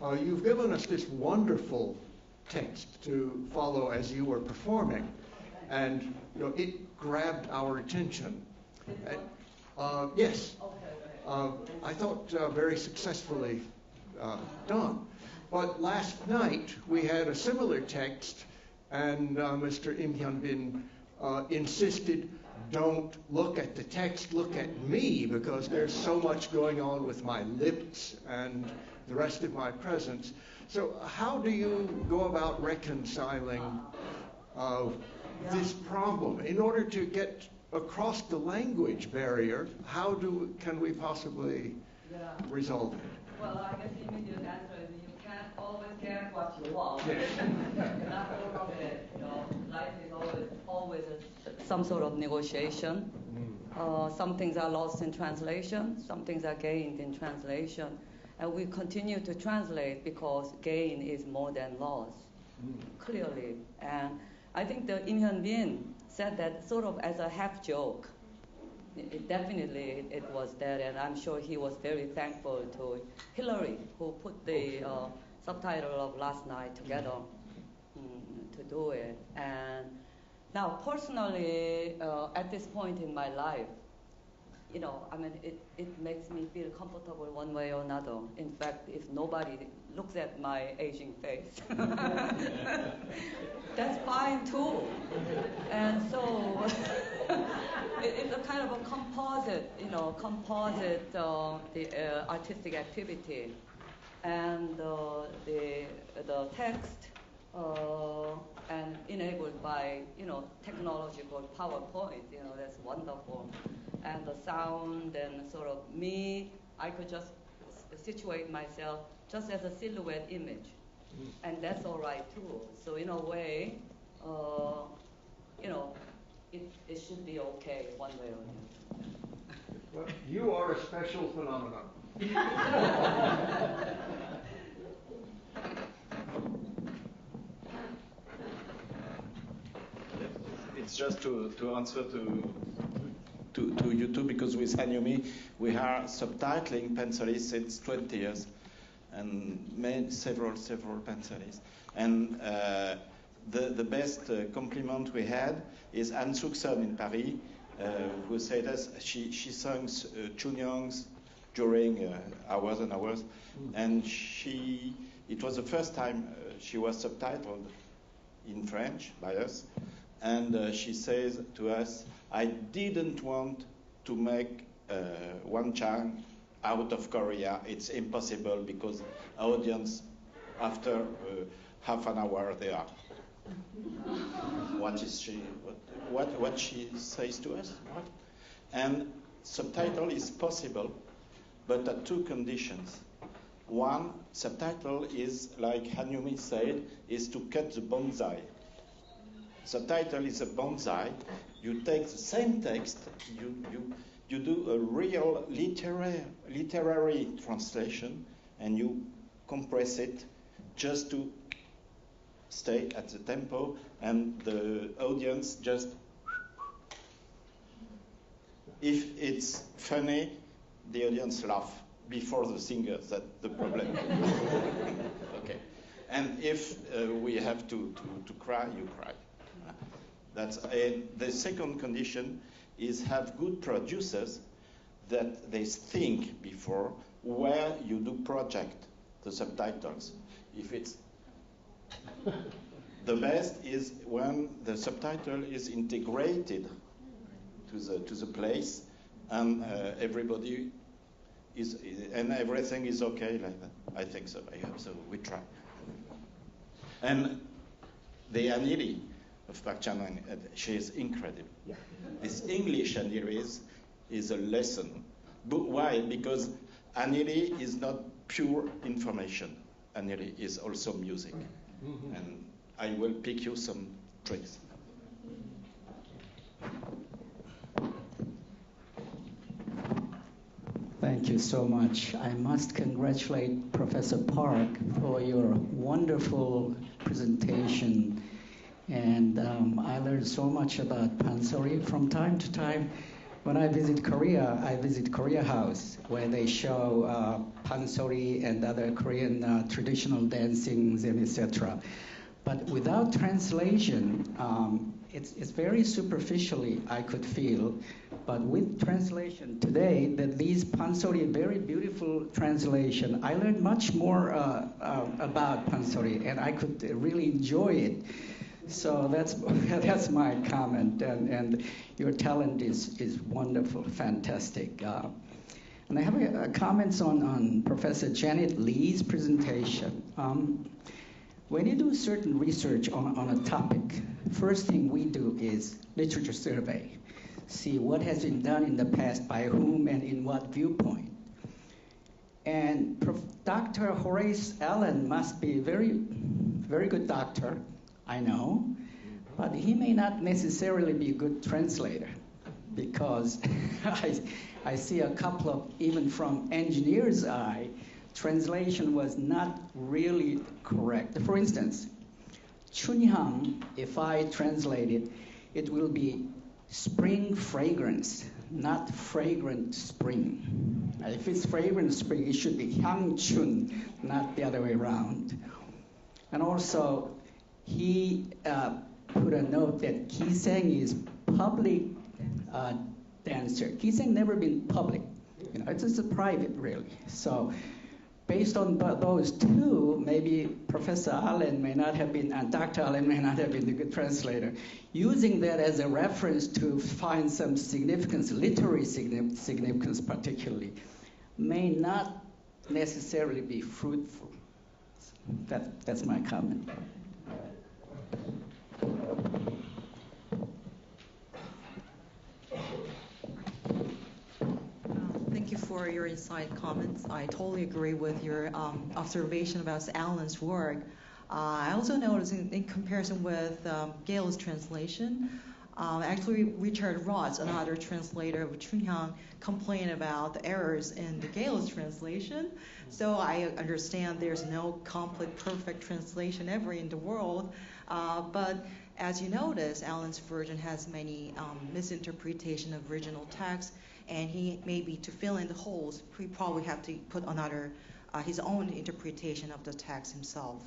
You've given us this wonderful text to follow as you were performing, and it grabbed our attention. Yes, I thought very successfully done. But last night we had a similar text, and Mr. Im Hyun Bin insisted, don't look at the text, look at me, because there's so much going on with my lips and the rest of my presence. So how do you go about reconciling this problem? In order to get across the language barrier, how can we possibly resolve it? Well, I guess the immediate answer is you can't always get what you want. Not all of it. Life is always some sort of negotiation. Some things are lost in translation. Some things are gained in translation. And we continue to translate because gain is more than loss, clearly. And I think the Im Hyun Bin said that sort of as a half joke. Definitely it was that, and I'm sure he was very thankful to Hillary, who put the subtitle of last night together to do it. And now, personally, at this point in my life, it makes me feel comfortable one way or another. In fact, if nobody looks at my aging face, that's fine too. And so it's a kind of a composite, the artistic activity, and the text, and enabled by technological PowerPoint, that's wonderful. And the sound and sort of me, I could just situate myself just as a silhouette image. And that's all right too. So in a way, it should be okay one way or another. Well, you are a special phenomenon. It's just to answer to you two, because with Hanyomi we are subtitling pencilists since 20 years and several pencilists. And the best compliment we had is Anne Soukson in Paris, who said us she sings Chunyongs during hours and hours, and it was the first time she was subtitled in French by us, and she says to us, I didn't want to make Wan Chang out of Korea. It's impossible because audience after half an hour they are. What she says to us? What? And subtitle is possible, but at two conditions. One, subtitle is, like Hanyomi said, is to cut the bonsai. Subtitle is a bonsai. You take the same text, you do a real literary translation, and you compress it just to stay at the tempo, and the audience just, if it's funny, the audience laugh before the singer. That's the problem. Okay. And if we have to cry, you cry. That's the second condition is have good producers that they think before where you do project the subtitles. If it's the best is when the subtitle is integrated to the place, and everybody is and everything is okay like that. I think so. I hope so. We try. And the Anili of Park Chan-wook, she is incredible. Yeah. This English Anili is a lesson. But why? Because Anili is not pure information. Anili is also music. Mm-hmm. And I will pick you some tricks. Thank you so much. I must congratulate Professor Park for your wonderful presentation. And I learned so much about Pansori. From time to time, When I visit Korea House, where they show pansori and other Korean traditional dancings and etc. But without translation, it's very superficially I could feel. But with translation today, that these pansori, very beautiful translation, I learned much more about pansori, and I could really enjoy it. So that's my comment, and your talent is wonderful, fantastic. And I have comments on Professor Janet Lee's presentation. When you do certain research on a topic, first thing we do is literature survey. See what has been done in the past by whom and in what viewpoint. And Dr. Horace Allen must be a very, very good doctor, I know, but he may not necessarily be a good translator, because I see a couple of, even from engineer's eye, translation was not really correct. For instance, Chunhyang, if I translate it, it will be spring fragrance, not fragrant spring. If it's fragrant spring, it should be Hyangchun, not the other way around. And also, he put a note that Kiseng is public dancer. Kiseng never been public. It's just a private, really. So, based on those two, maybe Professor Allen may not have been, and Dr. Allen may not have been a good translator. Using that as a reference to find some significance, literary significance particularly, may not necessarily be fruitful. That's my comment. Thank you for your insight comments. I totally agree with your observation about Alan's work. I also noticed in comparison with Gail's translation, actually Richard Ross, another translator of Chunhyang, complained about the errors in the Gail's translation. So I understand there's no complete perfect translation ever in the world, but as you notice, Alan's version has many misinterpretation of original text, and he maybe to fill in the holes, he probably have to put another his own interpretation of the text himself.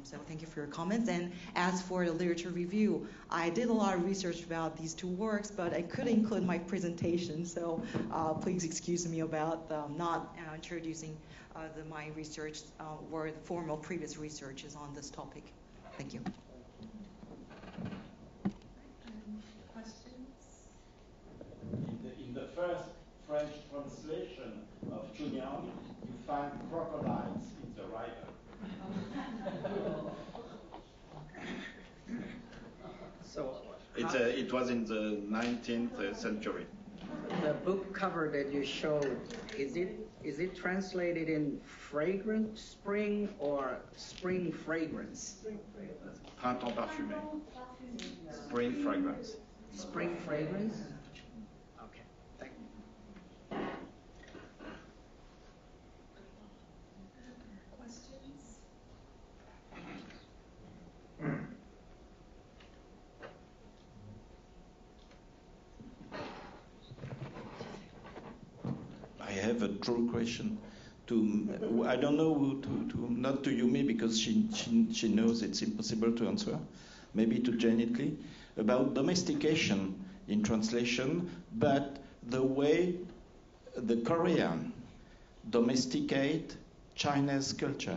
So thank you for your comments. And as for the literature review, I did a lot of research about these two works, but I couldn't include my presentation, so please excuse me about not introducing my research or the formal previous researches on this topic. Thank you. In the first French translation of Chunhyang, you find crocodiles in the river. So It was in the 19th century. the book cover that you showed, is it translated in fragrant spring or spring fragrance? Printemps parfumé. Spring fragrance. Spring fragrance? Okay, thank you. Questions? I have a true question. I don't know who not to Yumi, because she knows it's impossible to answer. Maybe to Janet Lee, about domestication in translation, but the way the Korean domesticate Chinese culture.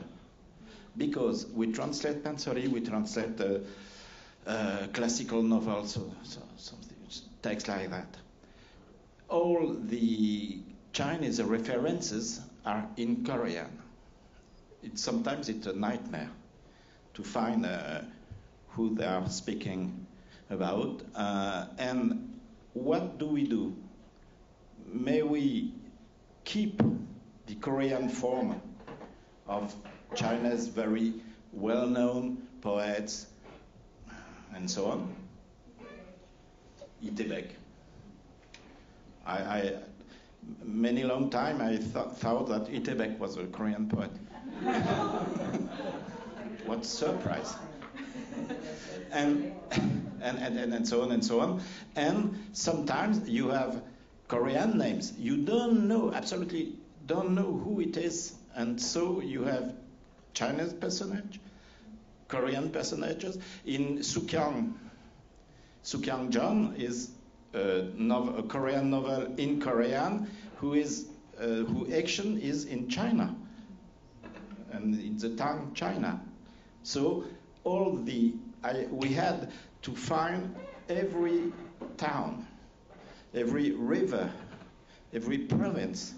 Because we translate pansori, we translate classical novels, something, text like that. All the Chinese references are in Korean. Sometimes it's a nightmare to find who they are speaking about. And what do we do? May we keep the Korean form of China's very well-known poets and so on? Itebek. Many long time I thought that Itebek was a Korean poet. What surprise. and so on and so on. And sometimes you have Korean names. You don't know, absolutely don't know who it is. And so you have Chinese personage, Korean personages. In Sukyang John is a Korean novel in Korean whose action is in China and in the town China. So we had to find every town, every river, every province,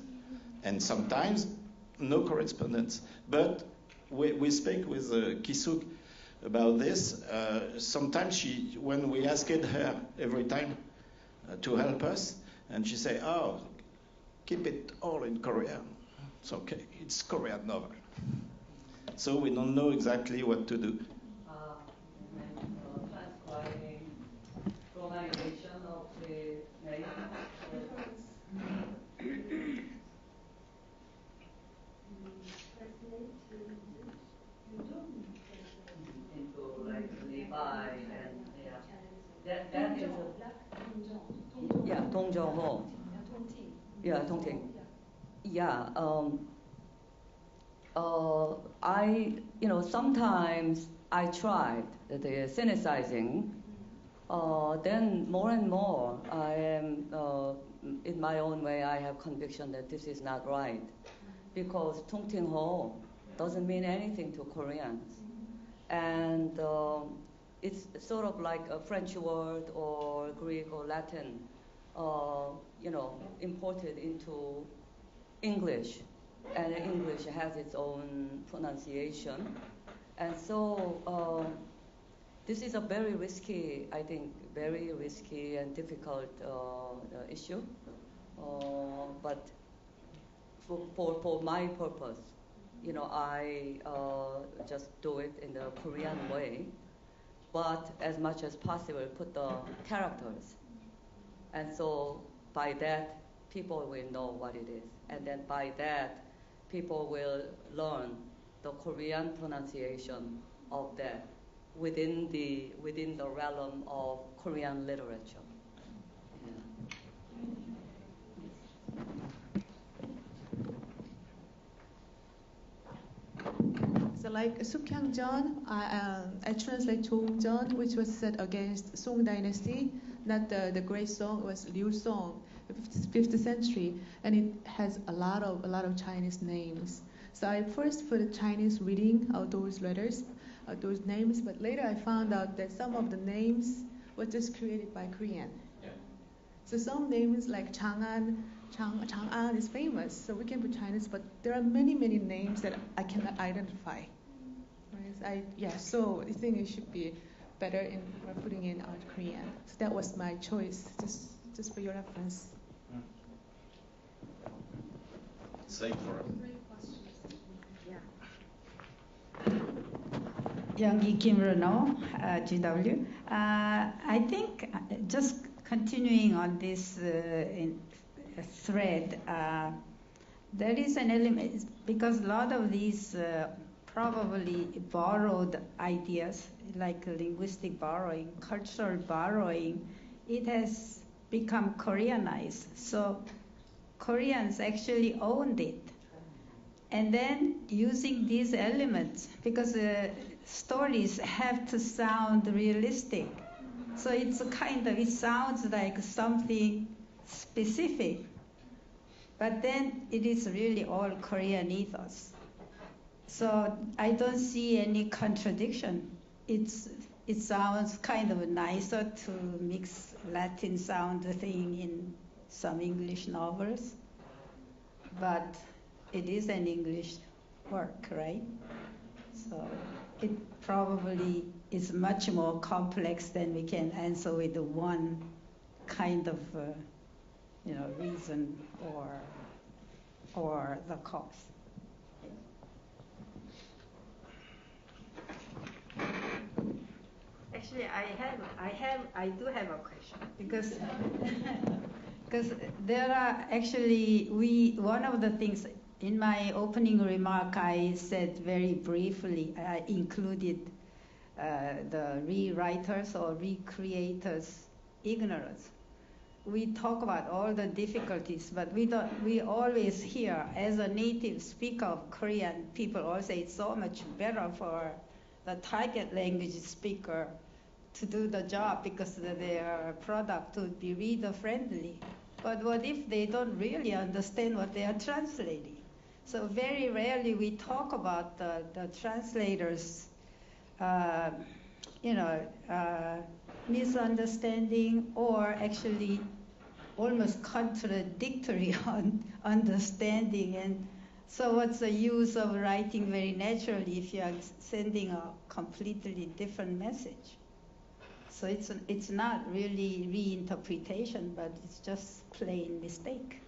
and sometimes no correspondence. But we speak with Kisuk about this. Sometimes when we asked her every time to help us, and she say, "Oh, keep it all in Korean. It's okay. It's Korean novel." So we don't know exactly what to do. Transcribing romanization of the name. Into like Levi and that is 동정호. Yeah, 동ting. Yeah. Sometimes I tried the synthesizing. Then more and more, I am, in my own way, I have conviction that this is not right. Because 통팅호 doesn't mean anything to Koreans. And it's sort of like a French word or Greek or Latin, imported into English. And English has its own pronunciation. And so this is a very risky, I think, very risky and difficult issue. But for my purpose, I just do it in the Korean way. But as much as possible, put the characters. And so by that, people will know what it is. And then by that, people will learn the Korean pronunciation of that within the realm of Korean literature. So like Sukyang-jeon, I translate Jong-jeon, which was set against Song Dynasty, not the great song, it was Liu Song, 5th century, and it has a lot of Chinese names. So I first put a Chinese reading of those letters, those names, but later I found out that some of the names were just created by Korean. Yeah. So some names like Chang'an is famous, so we can put Chinese, but there are many names that I cannot identify. Right? So I think it should be better in putting in Korean. So that was my choice, just for your reference. Same for us. Youngie Kim Renault, GW. I think just continuing on this thread, there is an element, because a lot of these probably borrowed ideas, like linguistic borrowing, cultural borrowing, it has become Koreanized. So Koreans actually owned it. And then using these elements, because stories have to sound realistic. So it sounds like something specific. But then it is really all Korean ethos. So I don't see any contradiction. It sounds kind of nicer to mix Latin sound thing in some English novels. But it is an English work, right? So it probably is much more complex than we can answer with one kind of, reason or the cause. Actually, I do have a question because there are actually one of the things in my opening remark I said very briefly, I included the rewriters or recreators' ignorance. We talk about all the difficulties, but we always hear, as a native speaker of Korean, people always say it's so much better for the target language speaker to do the job because their product would be reader friendly. But what if they don't really understand what they are translating? So very rarely we talk about the translators, misunderstanding or actually almost contradictory on understanding. And so what's the use of writing very naturally if you are sending a completely different message? So it's not really reinterpretation, but it's just plain mistake.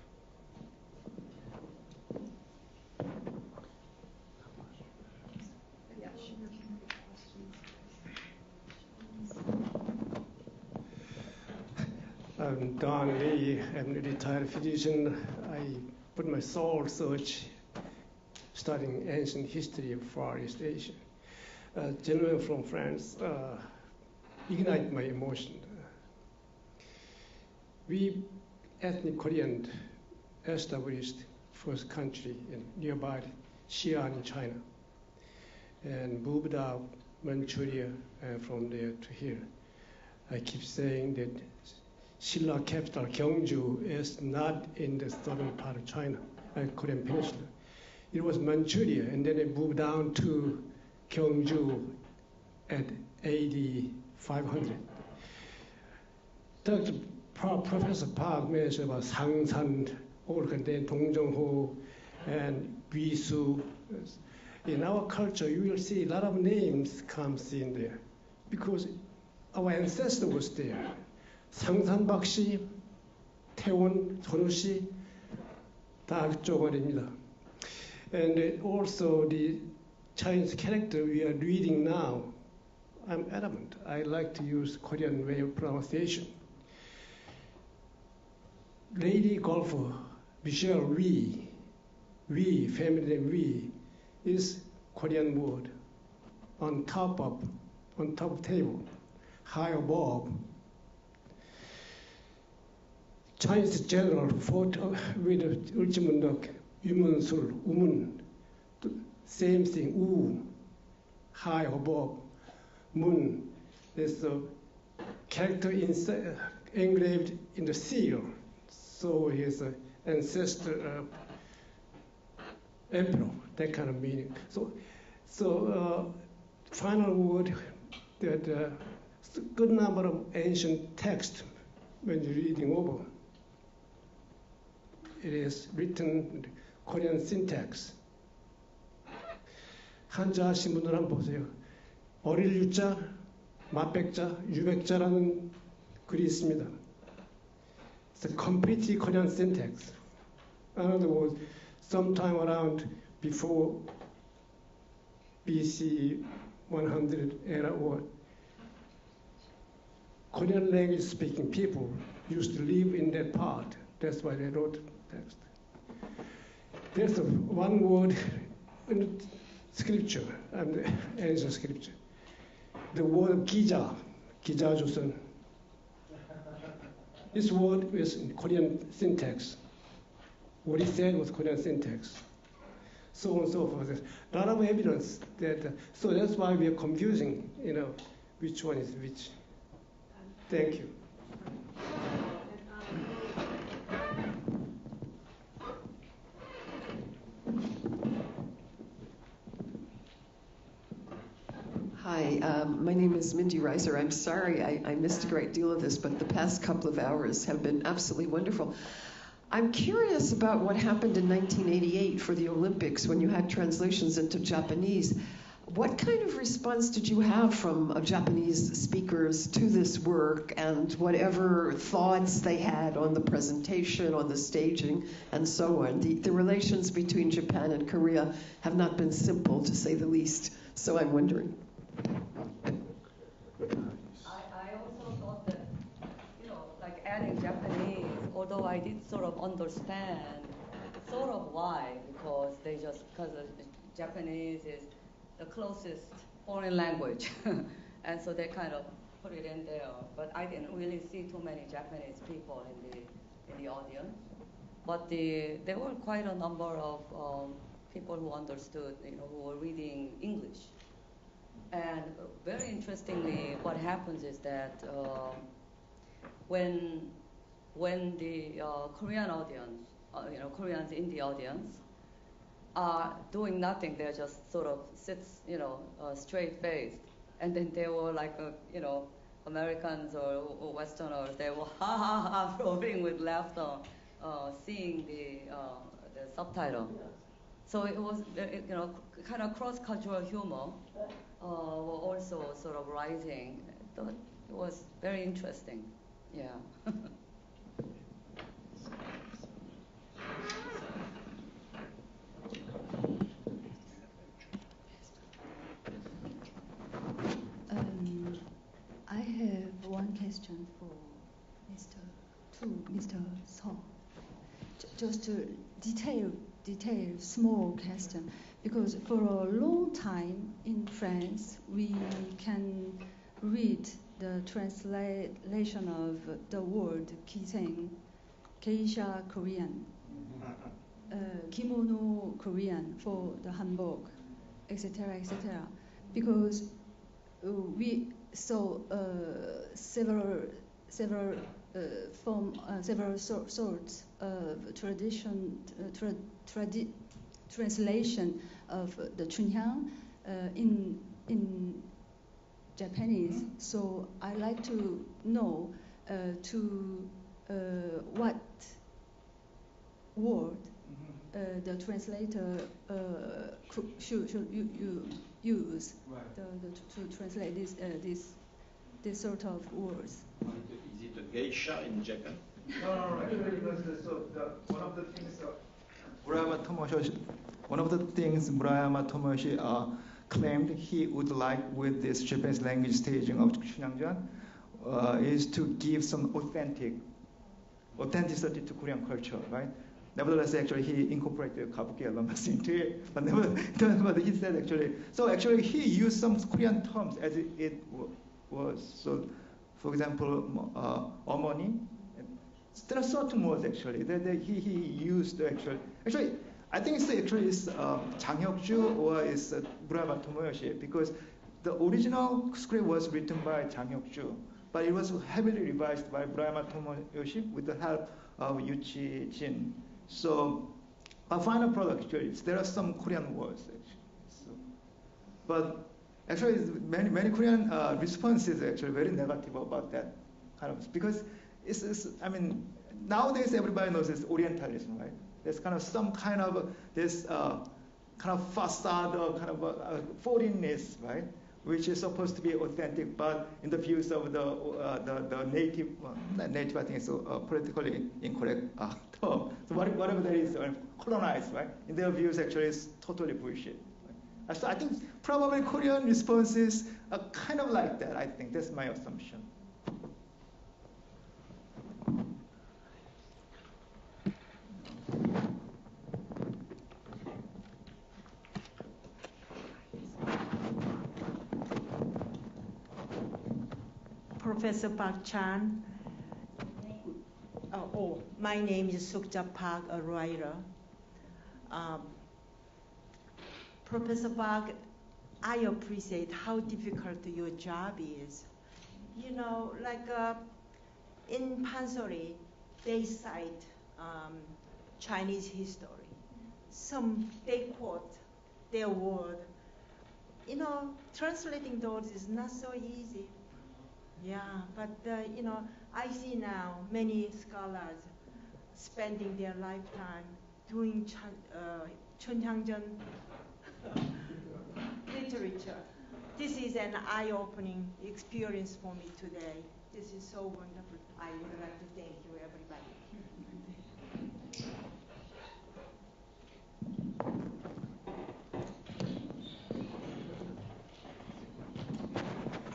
I'm Don Lee. I'm a retired physician. I put my soul research studying ancient history of Far East Asia. Gentleman from France ignite my emotion. We ethnic Korean established first country in nearby Xi'an in China and moved out Manchuria and from there to here. I keep saying that Silla capital Gyeongju is not in the southern part of China, Korean peninsula. It was Manchuria, and then it moved down to Gyeongju at AD 500. Professor Park mentioned about Sangsan, all contain Dongjongho, and Guisu. In our culture, you will see a lot of names comes in there because our ancestor was there. 상산박 씨, 태원, 전우 씨, 다 그쪽 아닙니다. And also the Chinese character we are reading now, I'm adamant. I like to use Korean way of pronunciation. Lady golfer Michelle Wee, family name Wee, is Korean word. On top of table, high above. Chinese general fought with Ulchimundak, Yumunsul, Umun, same thing, U, high above, Mun. There's a character engraved in the seal, so he's an ancestor emperor, that kind of meaning. So final word that good number of ancient texts when you're reading over. It is written Korean syntax. 한자 하신 분들 한번 보세요. 어릴 유자, 맛백자, 유백자라는 글이 있습니다. It's a completely Korean syntax. In other words, sometime around before BC 100 era or Korean language speaking people used to live in that part. That's why they wrote text. There's one word in scripture, ancient scripture. The word 기자, 기자조선. This word is in Korean syntax. What he said was Korean syntax. So on and so forth. There's a lot of evidence that, so that's why we are confusing, which one is which. Thank you. Hi, my name is Mindy Reiser. I'm sorry I missed a great deal of this, but the past couple of hours have been absolutely wonderful. I'm curious about what happened in 1988 for the Olympics when you had translations into Japanese. What kind of response did you have from Japanese speakers to this work and whatever thoughts they had on the presentation, on the staging, and so on? The relations between Japan and Korea have not been simple, to say the least, so I'm wondering. I also thought that, like adding Japanese, although I did sort of understand why, because Japanese is the closest foreign language, and so they kind of put it in there. But I didn't really see too many Japanese people in the audience. But there were quite a number of people who understood, who were reading English. And very interestingly, what happens is that when the Korean audience, Koreans in the audience are doing nothing, they're just sort of sits, straight faced, and then they were like, Americans or Westerners, they were ha ha ha, roaring with laughter, seeing the subtitle. So it was, kind of cross-cultural humor were also sort of rising. I thought it was very interesting. Yeah. I have one question for Mr. Song. Just a detailed, small question. Because for a long time in France, we can read the translation of the word kiseng, geisha Korean, kimono Korean for the hanbok, etc., etc. Because we saw several sorts of translation of the Chunhyang in Japanese. So I like to know what word the translator should use to translate this sort of words. Is it a geisha in Japan? No. Actually, one of the things Murayama Tomoyoshi claimed he would like with this Japanese language staging of Chunhyangjan is to give some authenticity to Korean culture, right? Nevertheless, actually, he incorporated kabuki elements into it, but he said actually. So actually, he used some Korean terms as it was. So, for example, 어머니. There are certain words actually that he used actually. Actually, I think it's Jang Hyuk-ju or it's Murayama Tomoyoshi, because the original script was written by Jang Hyuk-ju, but it was heavily revised by Murayama Tomoyoshi with the help of Yuchi Jin. So, our final product actually, there are some Korean words actually. So, but actually, many Korean responses actually very negative about that kind of, because I mean, nowadays everybody knows it's Orientalism, right? There's kind of some kind of this kind of facade or kind of foreignness, right? Which is supposed to be authentic, but in the views of the native, not native, I think it's a politically incorrect term. So whatever that is, colonized, right? In their views, actually, it's totally bullshit. Right? So I think probably Korean responses are kind of like that. I think that's my assumption. Professor Park Chan. My name is Sukja Park, a writer. Professor Park, I appreciate how difficult your job is. You know, like in Pansori, they cite Chinese history. They quote their word. You know, translating those is not so easy. Yeah, but I see now many scholars spending their lifetime doing Chunhyangjan literature. This is an eye-opening experience for me today. This is so wonderful. I would like to thank you, everybody.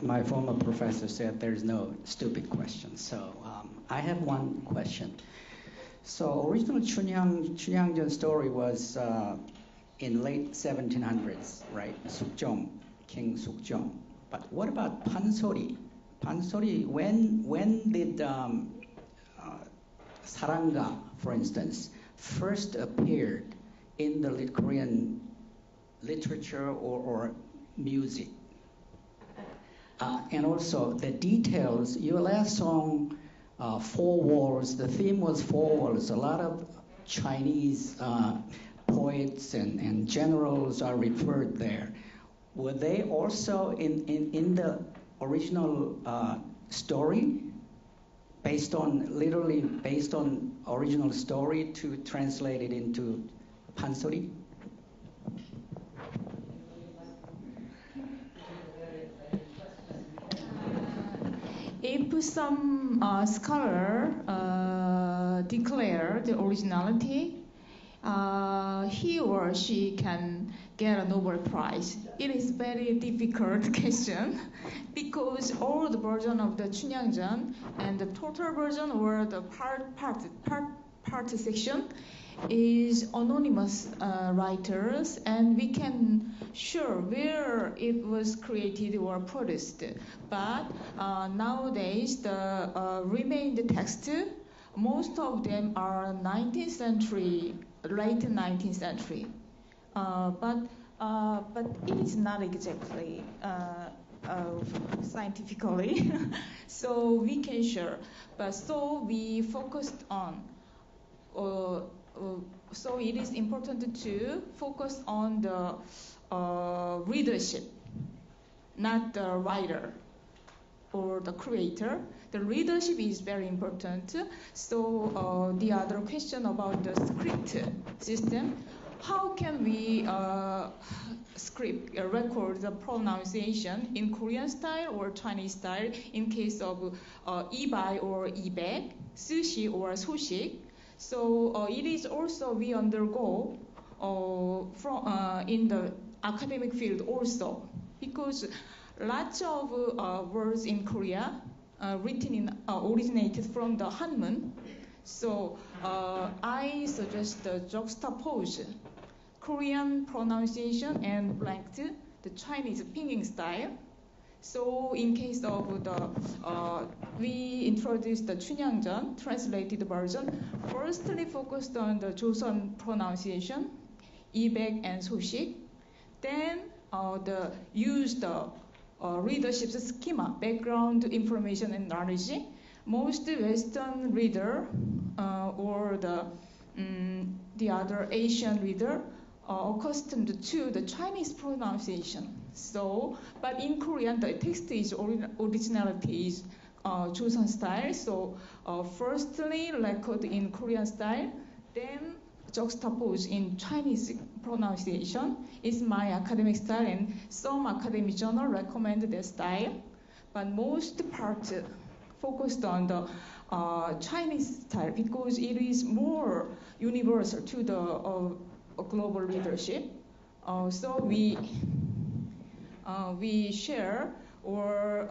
My former professor said there's no stupid question. So I have one question. So original Chunhyangjan story was in late 1700s, right? Sukjong King Sukjeong. But what about Pansori? Pansori, when did Saranga, for instance, first appeared in the Korean literature or music? And also the details, your last song, Four Walls, the theme was Four Walls. A lot of Chinese poets and generals are referred there. Were they also in the original story, literally based on original story to translate it into Pansori? If some scholar declare the originality, he or she can get a Nobel Prize. It is very difficult question because all the version of the Chunyangjan and the total version or the part section is anonymous writers, and we can sure where it was created or produced. But nowadays the remained text, most of them are 19th century, late 19th century. But it is not exactly scientifically, so we can share. But so we focused on. So it is important to focus on the readership, not the writer or the creator. The readership is very important. So the other question about the script system, how can we record the pronunciation in Korean style or Chinese style in case of 이발 or 이백, 수시 or 소식. So it is also we undergo in the academic field also, because lots of words in Korea originated from the Hanmun. So I suggest the juxtapose Korean pronunciation and blanked the Chinese pinyin style. So in case of the, we introduced the Chunyangjan translated version, firstly focused on the Joseon pronunciation, 이백 and 소식. Then used the readership's schema, background information and knowledge. Most Western reader or the other Asian reader are accustomed to the Chinese pronunciation. So, but in Korean, the text is originality is Joseon style. So, firstly record in Korean style, then juxtapose in Chinese pronunciation is my academic style, and some academic journal recommend that style. But most part focused on the Chinese style because it is more universal to the global readership. So we share, or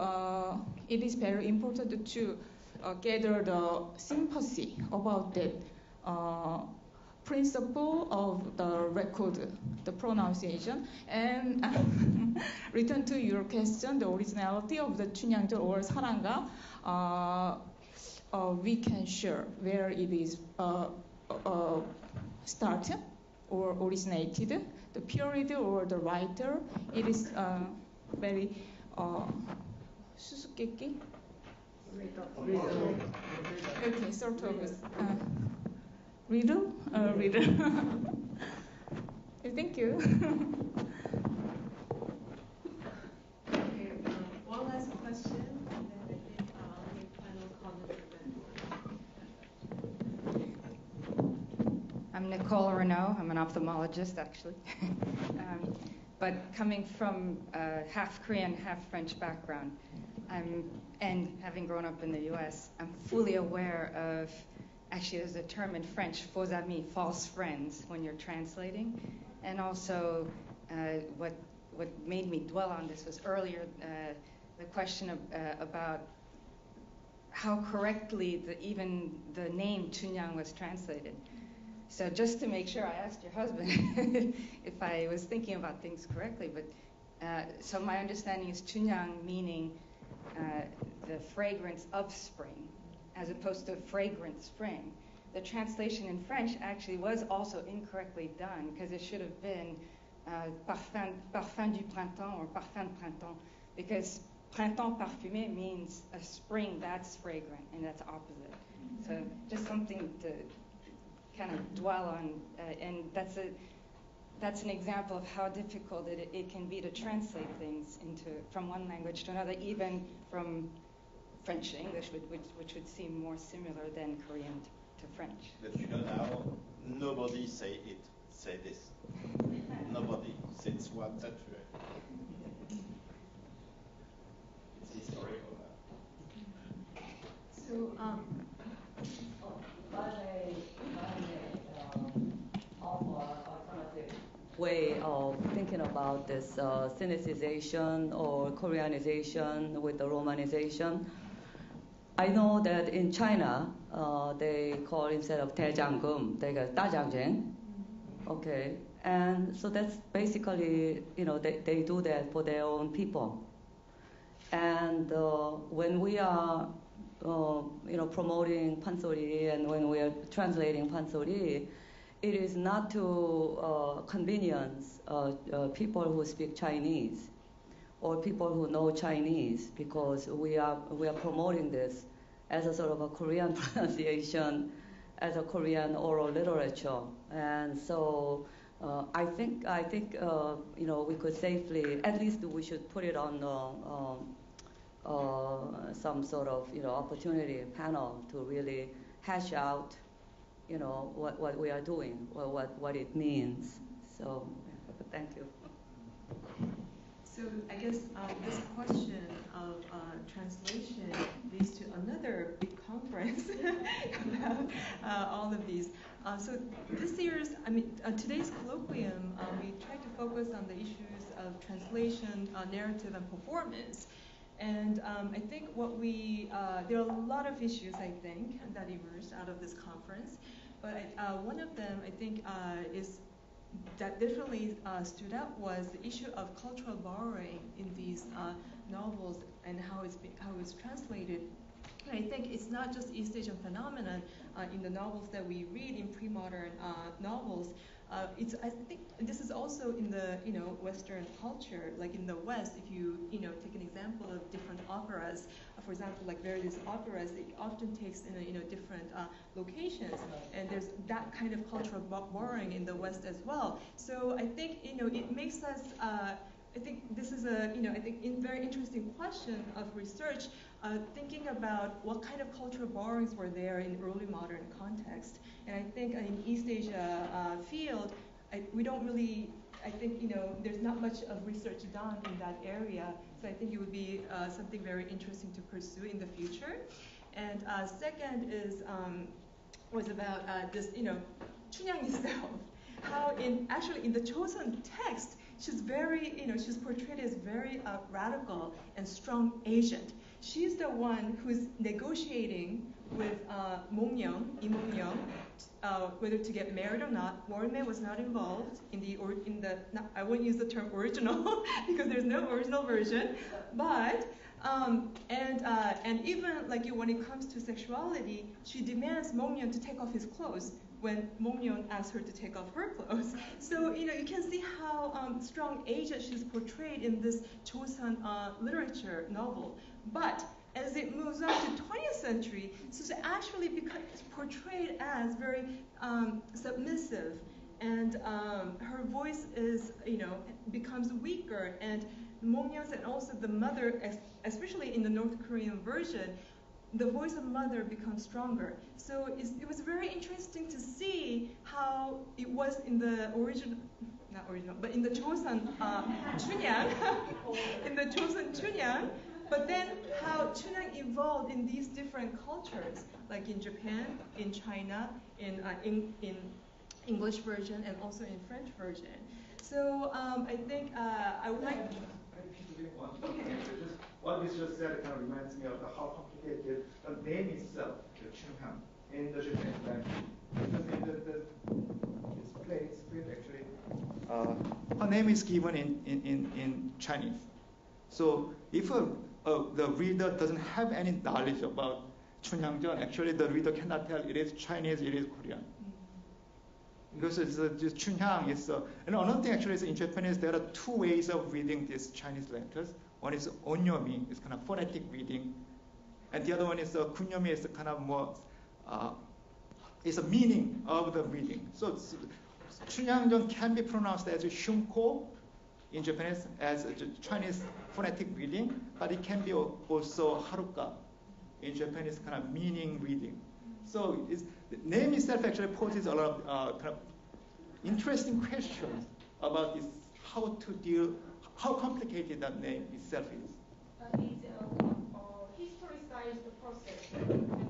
it is very important to gather the sympathy about that principle of the record, the pronunciation, and return to your question, the originality of the Chunyangjan or Saranga, we can share where it is started or originated, the period or the writer. It is very 수수께끼? Okay, sort of riddle? Riddle. Thank you. Okay, one last question, and then I think I'll make final comments. I'm Nicole Renaud. I'm an ophthalmologist, actually. But coming from a half Korean, half French background, and having grown up in the U.S., I'm fully aware of, actually there's a term in French, faux amis, false friends, when you're translating. And also, what made me dwell on this was earlier the question about how correctly even the name Chunyang was translated. So just to make sure, I asked your husband if I was thinking about things correctly, but So my understanding is Chunyang meaning the fragrance of spring, as opposed to fragrant spring. The translation in French actually was also incorrectly done, because it should have been parfum du printemps or parfum de printemps, because printemps parfumé means a spring that's fragrant, and that's opposite. So just something to kind of dwell on, and that's an example of how difficult it can be to translate things from one language to another, even from French to English, which would seem more similar than Korean to French. But you know now, nobody say this. Nobody, since 1 century. It's historical now. So, alternative way of thinking about this Sinicization or Koreanization with the Romanization. I know that in China, they call instead of 대장금, they go 다장쟁. Okay, and so that's basically, they do that for their own people. And when we are, promoting pansori and when we are translating pansori, it is not to convenience people who speak Chinese or people who know Chinese, because we are promoting this as a sort of a Korean pronunciation, as a Korean oral literature. And so I think we could safely, at least we should put it on some sort of opportunity panel to really hash out what we are doing, or what it means. So thank you. So I guess this question of translation leads to another big conference about all of these. So this year's, today's colloquium, we tried to focus on the issues of translation, narrative, and performance. And I think there are a lot of issues, I think, that emerged out of this conference. But one of them, I think, is that definitely stood out was the issue of cultural borrowing in these novels and how it's translated. And I think it's not just East Asian phenomenon in the novels that we read in pre-modern novels. I think this is also in the Western culture, like in the West. If you take an example of different operas, for example, like various operas, it often takes in different locations, and there's that kind of cultural borrowing in the West as well. So I think it makes us. I think this is a very interesting question of research, thinking about what kind of cultural borrowings were there in early modern context. And I think in East Asia field, we don't really. I think there's not much of research done in that area. So I think it would be something very interesting to pursue in the future. And second was about this Chunyang itself. How in the Chosun text, she's very, she's portrayed as very radical and strong agent. She's the one who's negotiating with Lee Mong-young, whether to get married or not. Warme was not involved in the I won't use the term original because there's no original version, but and even like when it comes to sexuality, she demands Mong-young to take off his clothes when Mong-young asks her to take off her clothes. So you can see how strong agent she's portrayed in this Chosun literature novel. But as it moves on to 20th century, so she actually becomes portrayed as very submissive, and her voice is becomes weaker, and Mong-young's and also the mother, especially in the North Korean version, the voice of mother becomes stronger. So it was very interesting to see how it was in the but in the Chosun Chunyang, in the Chosun Chunyang, but then how Chunyang evolved in these different cultures, like in Japan, in China, in English version, and also in French version. So I think I would like. Okay. What you just said kind of reminds me of how complicated the name itself, the Chunyang, in the Japanese language. Because in the it's played actually name is given in Chinese. So if the reader doesn't have any knowledge about 춘향전, actually the reader cannot tell it is Chinese, it is Korean. Because it's just 춘향 is and another thing actually is in Japanese there are two ways of reading these Chinese letters. One is onyomi, it's kind of phonetic reading, and the other one is kunyomi, it's kind of more it's a meaning of the reading. So 춘향전 can be pronounced as shunko in Japanese as a Chinese phonetic reading, but it can be also haruka in Japanese kind of meaning reading. So the name itself actually poses a lot of kind of interesting questions about this, how complicated that name itself is. It's a historicized process, the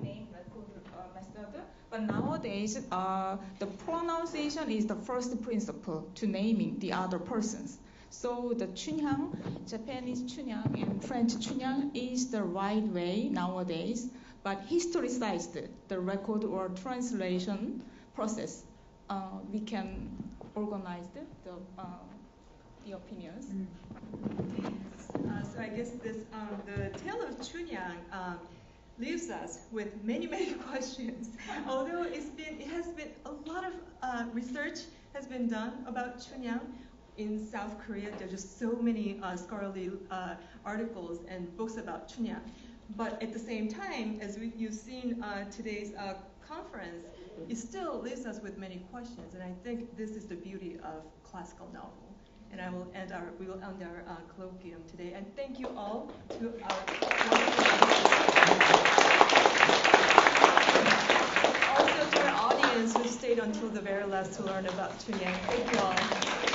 name record method. But nowadays, the pronunciation is the first principle to naming the other persons. So the 춘향, Japanese 춘향 and French 춘향 is the right way nowadays. But historicized the record or translation process, we can organize the opinions. So I guess this the tale of 춘향 leaves us with many questions. Although it has been a lot of research has been done about 춘향 in South Korea. There are just so many scholarly articles and books about 춘향. But at the same time, as you've seen today's conference, it still leaves us with many questions. And I think this is the beauty of classical novel. And we will end our colloquium today. And thank you all to our also to our audience who stayed until the very last to learn about 춘향. Thank you all.